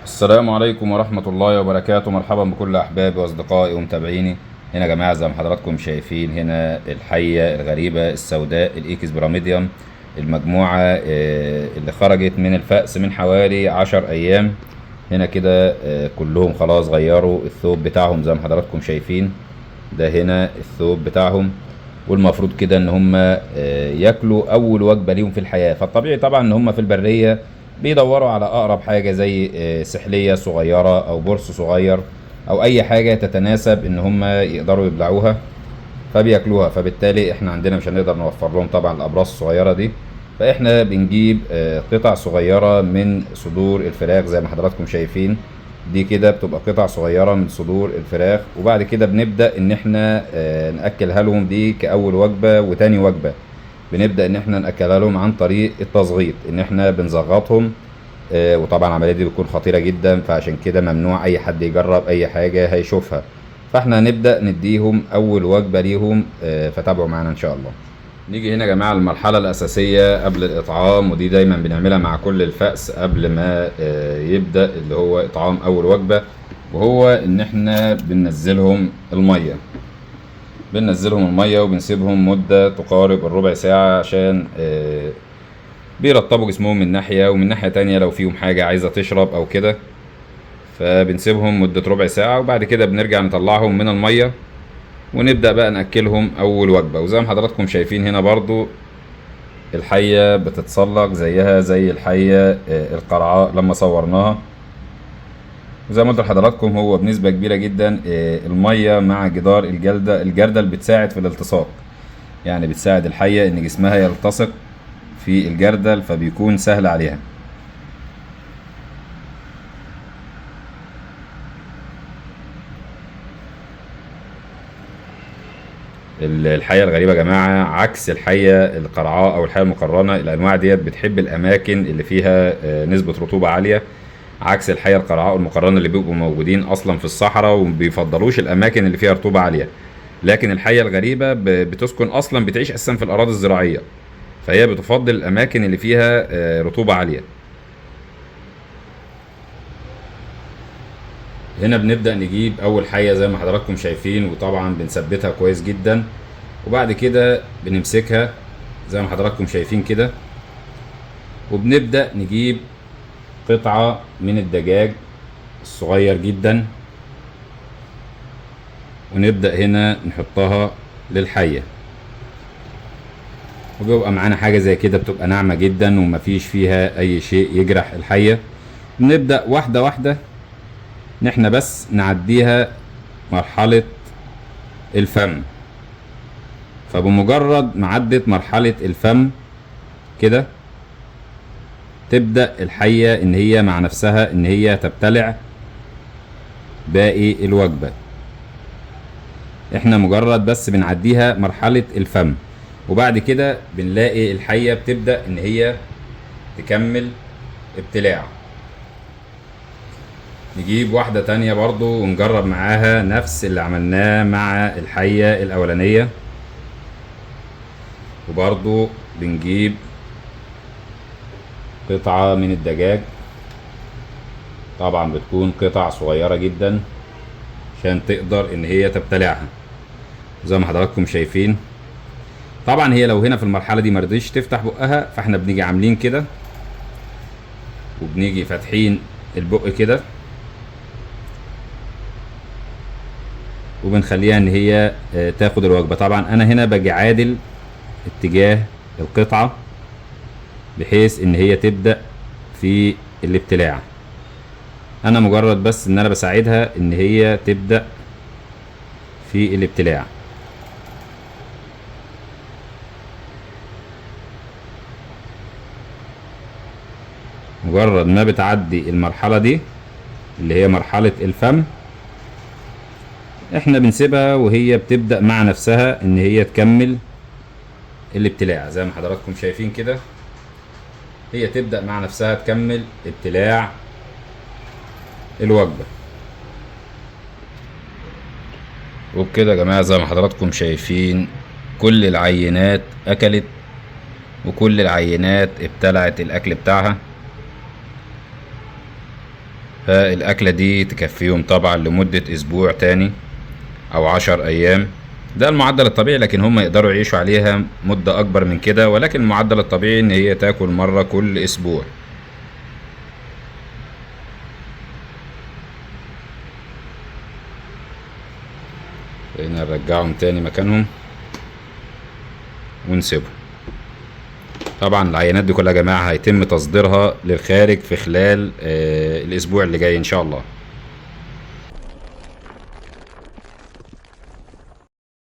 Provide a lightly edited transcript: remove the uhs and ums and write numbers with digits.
السلام عليكم ورحمة الله وبركاته. مرحبا بكل أحبابي وأصدقائي ومتابعيني. هنا يا جماعة زي ما حضراتكم شايفين هنا الحية الغريبة السوداء الإيكس براميديوم، المجموعة اللي خرجت من الفأس من حوالي 10 أيام. هنا كده كلهم خلاص غيروا الثوب بتاعهم زي ما حضراتكم شايفين. ده هنا الثوب بتاعهم، والمفروض كده ان هم ياكلوا اول وجبه ليهم في الحياه. فالطبيعي طبعا ان هم في البريه بيدوروا على اقرب حاجه زي سحليه صغيره او برص صغير او اي حاجه تتناسب ان هم يقدروا يبلعوها فبياكلوها. فبالتالي احنا عندنا مش هنقدر نوفر لهم طبعا الابراج الصغيره دي، فاحنا بنجيب قطع صغيره من صدور الفراخ زي ما حضراتكم شايفين. دي كده بتبقى قطع صغيره من صدور الفراخ، وبعد كده بنبدا ان احنا ناكلها لهم دي كاول وجبه وتاني وجبه. بنبدا ان احنا ناكلها لهم عن طريق التزغيط، ان احنا بنزغطهم. وطبعا العمليه دي بتكون خطيره جدا، فعشان كده ممنوع اي حد يجرب اي حاجه هيشوفها. فاحنا هنبدا نديهم اول وجبه ليهم، فتابعوا معانا ان شاء الله. نيجي هنا يا جماعه المرحله الاساسيه قبل الاطعام، ودي دايما بنعملها مع كل الفأس قبل ما يبدا اللي هو اطعام اول وجبه، وهو ان احنا بننزلهم الميه وبنسيبهم مده تقارب الربع ساعه عشان بيرطبوا جسمهم من ناحيه، ومن ناحيه تانية لو فيهم حاجه عايزه تشرب او كده. فبنسيبهم مده ربع ساعه، وبعد كده بنرجع نطلعهم من الميه ونبدأ بقى نأكلهم أول وجبة. وزي ما حضراتكم شايفين هنا برضو الحية بتتسلق زيها زي الحية القرعاء لما صورناها. وزي ما قلت لحضراتكم هو بنسبة كبيرة جدا المية مع جدار الجردل بتساعد في الالتصاق، يعني بتساعد الحية إن جسمها يلتصق في الجردل فبيكون سهل عليها. الحية الغريبة يا جماعة عكس الحية القرعاء أو الحية المقرنة، الأنواع ديت بتحب الأماكن اللي فيها نسبة رطوبة عالية، عكس الحية القرعاء والمقرنة اللي بيبقوا موجودين أصلا في الصحراء ومبيفضلوش الأماكن اللي فيها رطوبة عالية. لكن الحية الغريبة بتسكن أصلا بتعيش أساسا في الأراضي الزراعية، فهي بتفضل الأماكن اللي فيها رطوبة عالية. هنا بنبدأ نجيب أول حية زي ما حضراتكم شايفين، وطبعا بنثبتها كويس جدا، وبعد كده بنمسكها زي ما حضراتكم شايفين كده، وبنبدأ نجيب قطعة من الدجاج الصغير جدا، ونبدأ هنا نحطها للحية. وبيبقى معانا حاجة زي كده بتبقى ناعمة جدا ومفيش فيها أي شيء يجرح الحية. بنبدأ واحدة واحدة إن احنا بس نعديها مرحلة الفم. فبمجرد ما عدت مرحلة الفم كده تبدأ الحية ان هي مع نفسها ان هي تبتلع باقي الوجبة. احنا مجرد بس بنعديها مرحلة الفم، وبعد كده بنلاقي الحية بتبدأ ان هي تكمل ابتلاع. نجيب واحدة تانية برضو ونجرب معاها نفس اللي عملناه مع الحية الاولانية، وبرضو بنجيب قطعة من الدجاج، طبعا بتكون قطع صغيرة جدا عشان تقدر ان هي تبتلعها زي ما حضراتكم شايفين. طبعا هي لو هنا في المرحلة دي مرضيش تفتح بقها، فاحنا بنيجي عاملين كده وبنيجي فاتحين البق كده وبنخليها ان هي تاخد الوجبة. طبعا انا هنا باجي عادل اتجاه القطعة بحيث ان هي تبدأ في الابتلاع. انا مجرد بس ان انا بساعدها ان هي تبدأ في الابتلاع. مجرد ما بتعدي المرحلة دي اللي هي مرحلة الفم، احنا بنسيبها وهي بتبدأ مع نفسها ان هي تكمل الابتلاع زي ما حضراتكم شايفين كده. هي تبدأ مع نفسها تكمل ابتلاع الوجبة. وبكده يا جماعة زي ما حضراتكم شايفين كل العينات أكلت وكل العينات ابتلعت الأكل بتاعها. فالأكلة دي تكفيهم طبعا لمدة أسبوع تاني أو 10 أيام. ده المعدل الطبيعي، لكن هم يقدروا يعيشوا عليها مدة أكبر من كده، ولكن المعدل الطبيعي إن هي تاكل مرة كل أسبوع. هنا نرجعهم تاني مكانهم ونسيبهم. طبعا العينات دي كلها يا جماعة هيتم تصديرها للخارج في خلال الأسبوع اللي جاي إن شاء الله.